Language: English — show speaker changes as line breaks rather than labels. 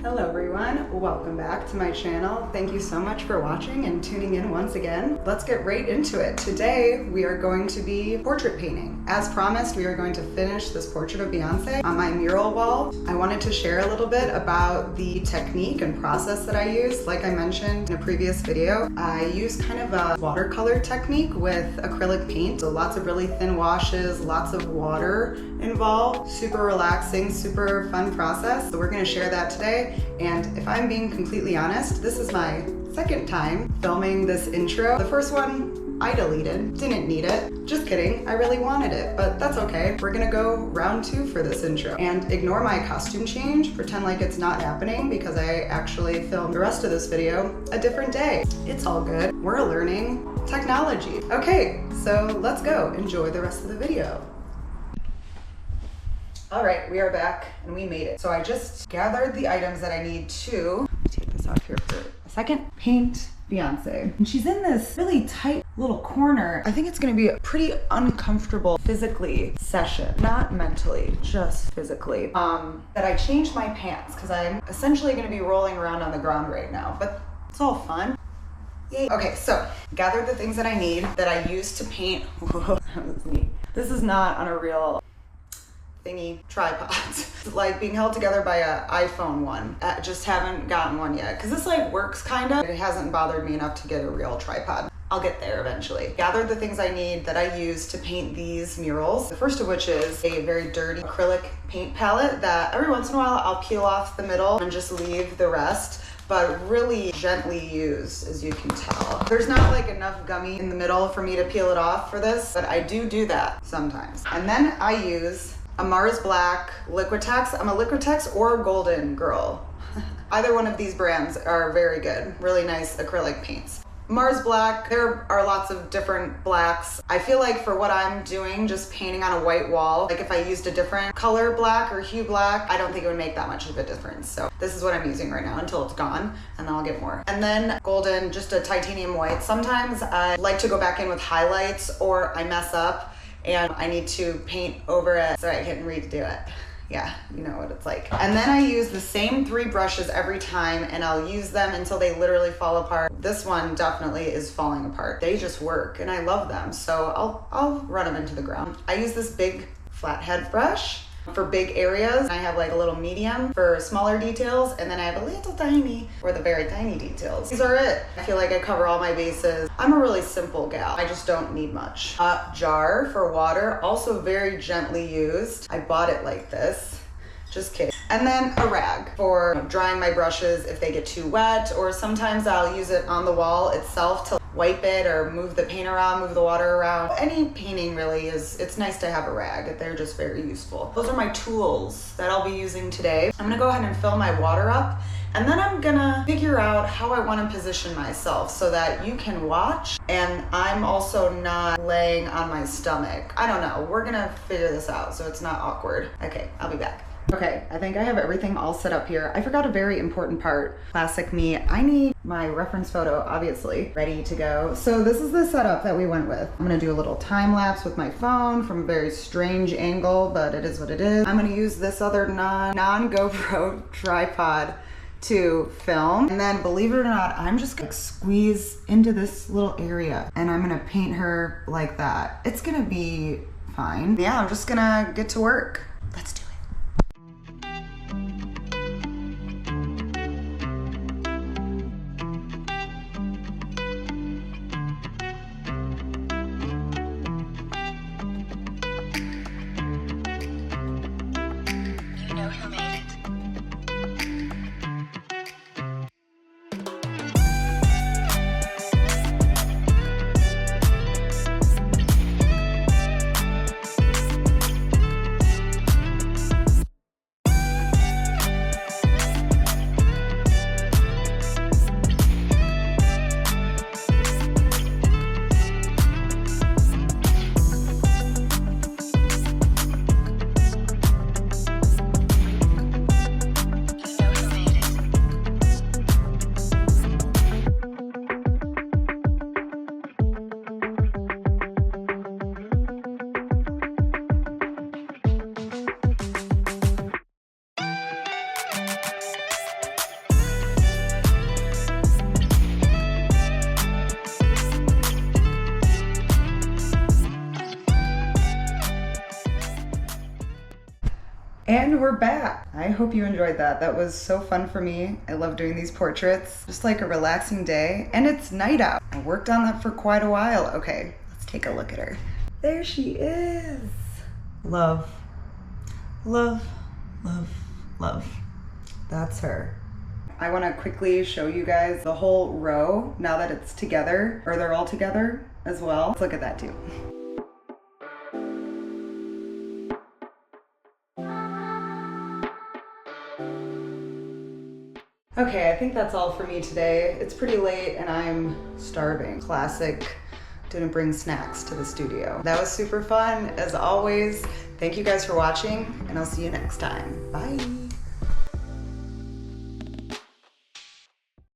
Hello everyone, welcome back to my channel. Thank you so much for watching and tuning in once again. Let's get right into it. Today we are going to be portrait painting. As promised, we are going to finish this portrait of Beyoncé on my mural wall. I wanted to share a little bit about the technique and process that I use. Like I mentioned in a previous video, I use kind of a watercolor technique with acrylic paint. So lots of really thin washes, lots of water involved. Super relaxing, super fun process. So we're going to share that today. And if I'm being completely honest, this is my second time filming this intro. The first one I deleted, didn't need it. Just kidding, I really wanted it, but that's okay. We're gonna go round 2 for this intro and ignore my costume change, pretend like it's not happening because I actually filmed the rest of this video a different day. It's all good, we're learning technology. Okay, so let's go, enjoy the rest of the video. All right, we are back and we made it. So I just gathered the items that I need to, let me take this off here for a second, paint Beyoncé. And she's in this really tight little corner. I think it's gonna be a pretty uncomfortable physically session, not mentally, just physically. That I changed my pants because I'm essentially gonna be rolling around on the ground right now, but it's all fun. Yay. Okay, so gathered the things that I need that I use to paint. Whoa, that was neat. This is not on a real thingy tripod. Like being held together by an iPhone one. I just haven't gotten one yet because this like works kind of. It hasn't bothered me enough to get a real tripod. I'll get there eventually. Gathered the things I need that I use to paint these murals. The first of which is a very dirty acrylic paint palette that every once in a while I'll peel off the middle and just leave the rest, but really gently used, as you can tell. There's not like enough gummy in the middle for me to peel it off for this, but I do that sometimes. And then I use a Mars Black Liquitex. I'm a Liquitex or Golden girl. Either one of these brands are very good. Really nice acrylic paints. Mars Black, there are lots of different blacks. I feel like for what I'm doing, just painting on a white wall, like if I used a different color black or hue black, I don't think it would make that much of a difference. So this is what I'm using right now until it's gone, and then I'll get more. And then Golden, just a titanium white. Sometimes I like to go back in with highlights or I mess up and I need to paint over it so I can redo it. Yeah, you know what it's like. And then I use the same 3 brushes every time and I'll use them until they literally fall apart. This one definitely is falling apart. They just work and I love them. So I'll run them into the ground. I use this big flathead brush for big areas. I have like a little medium for smaller details, and then I have a little tiny for the very tiny details. These are it. I feel like I cover all my bases. I'm a really simple gal. I just don't need much. A jar for water, also very gently used. I bought it like this. Just kidding. And then a rag for drying my brushes if they get too wet, or sometimes I'll use it on the wall itself to wipe it or move the paint around, move the water around. Any painting really it's nice to have a rag. They're just very useful. Those are my tools that I'll be using today. I'm gonna go ahead and fill my water up, and then I'm gonna figure out how I wanna position myself so that you can watch and I'm also not laying on my stomach. I don't know, we're gonna figure this out so it's not awkward. Okay, I'll be back. Okay, I think I have everything all set up here. I forgot a very important part. Classic me. I need my reference photo, obviously, ready to go. So this is the setup that we went with. I'm gonna do a little time lapse with my phone from a very strange angle, but it is what it is. I'm gonna use this other non-GoPro tripod to film. And then, believe it or not, I'm just gonna squeeze into this little area and I'm gonna paint her like that. It's gonna be fine. Yeah, I'm just gonna get to work. Let's do it. And we're back. I hope you enjoyed that. That was so fun for me. I love doing these portraits. Just like a relaxing day. And it's night out. I worked on that for quite a while. Okay, let's take a look at her. There she is. Love, love, love, love. That's her. I want to quickly show you guys the whole row now that it's together, or they're all together as well. Let's look at that too. Okay, I think that's all for me today. It's pretty late and I'm starving. Classic, didn't bring snacks to the studio. That was super fun, as always. Thank you guys for watching, and I'll see you next time. Bye.